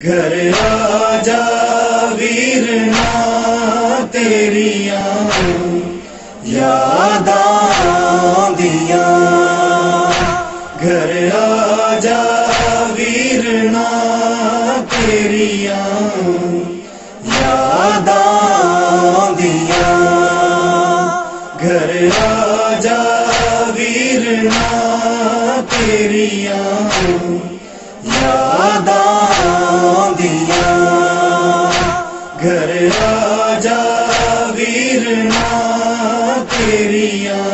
گھر آجا ویرنا تیریاں یاداں دیاں، گھر آجا ویرنا تیریاں یاداں دیاں، گھر آجا ویرنا تیریاں یاداں دیاں، گھر آجا ویرنا تیریاں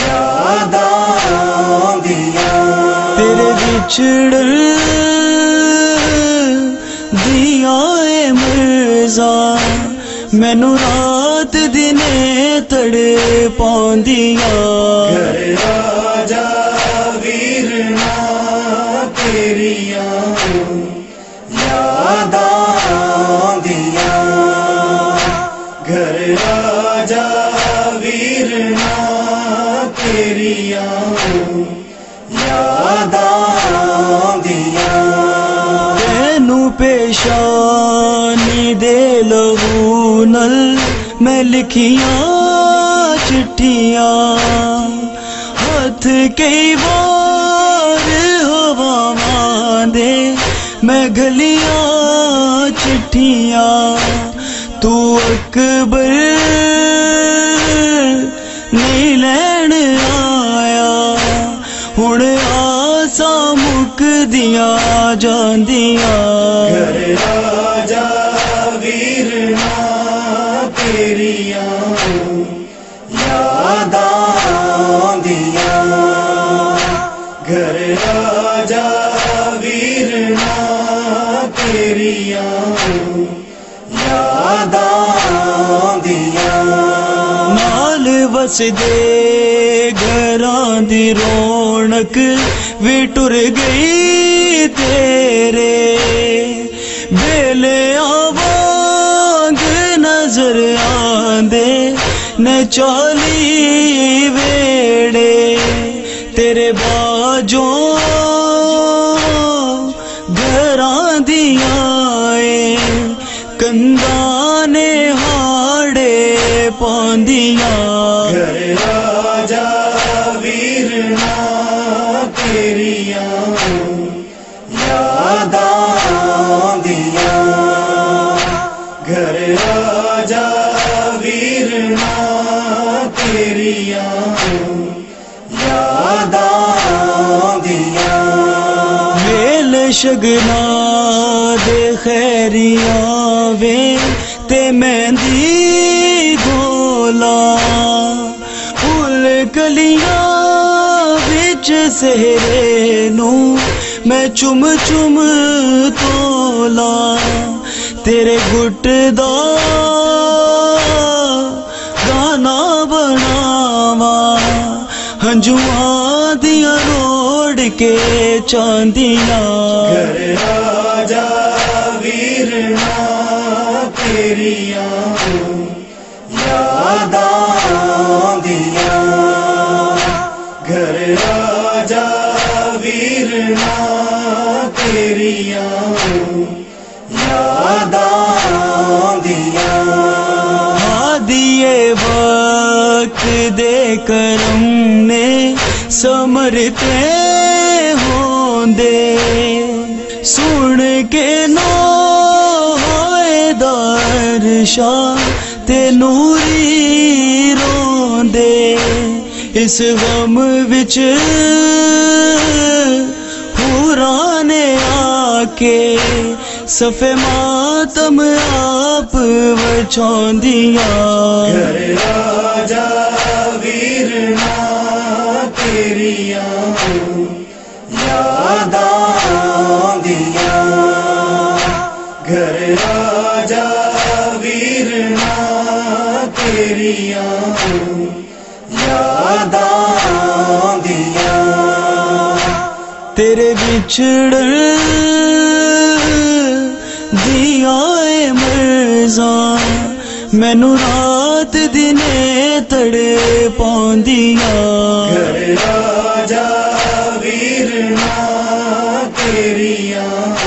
یاداں دیاں، تیرے بچھڑن دیاں اے مرزا مینوں رات دنے تڑے پاندیاں، گھر آجا ویرنا تیریاں یاداں دیاں، گھر آجا ویرنا تیریاں یاداں دیاں، تینوں پیشانی دے لہو نل میں لکھیاں چٹھیاں، ہاتھ کئی بار ہواواں دے میں گھلیاں چٹھیاں، تو اکبر نہیں لین آیا ہن آساں مک دیاں جاندیاں، گھر آجا ویرنا تیریاں یاداں دیاں، گھر آجا ویرنا تیریاں یاداں دیاں، نال وس دے گھراں دی رونق وی ٹر گئی تیرے ویلے آوانگ نظر آندے نے چالی ویڑے تیرے باجوں گھراں دیاں اے کنداں نے ہاڑے پاندیاں، گھر آجا ویرنا تیریاں یاداں دیاں، گھر آجا ویرنا تیریاں یاداں دیاں، ویل شگنا دے خیریاں وے تے مہندی گولا پھول کلیاں وچ سہرے نوں میں چم چم تولا تیرے گٹ دا گانا بناواں ہنجواں دیاں روڑ کے چاندیاں، گھر آجا ویرنا تیریاں یاداں دیاں، گھر آجا ویرنا تیریاں یاداں دیاں، ہادیے وقت دے کرم نے سمرتے ہوندے سن کے نو ہوئے دارشا تے نوری روندے اس غم وچ حوراں نے آ کے صفے ماتم آپ وچھاندیاں، گھر آجا ویرنا تیریاں یاداں دیاں، گھر آجا ویرنا تیریاں یاداں دیاں، تیرے بچھڑن دیاں اے مرزا مینوں رات دنے تڑے پاندیاں، گھر آجا ویرنا تیریاں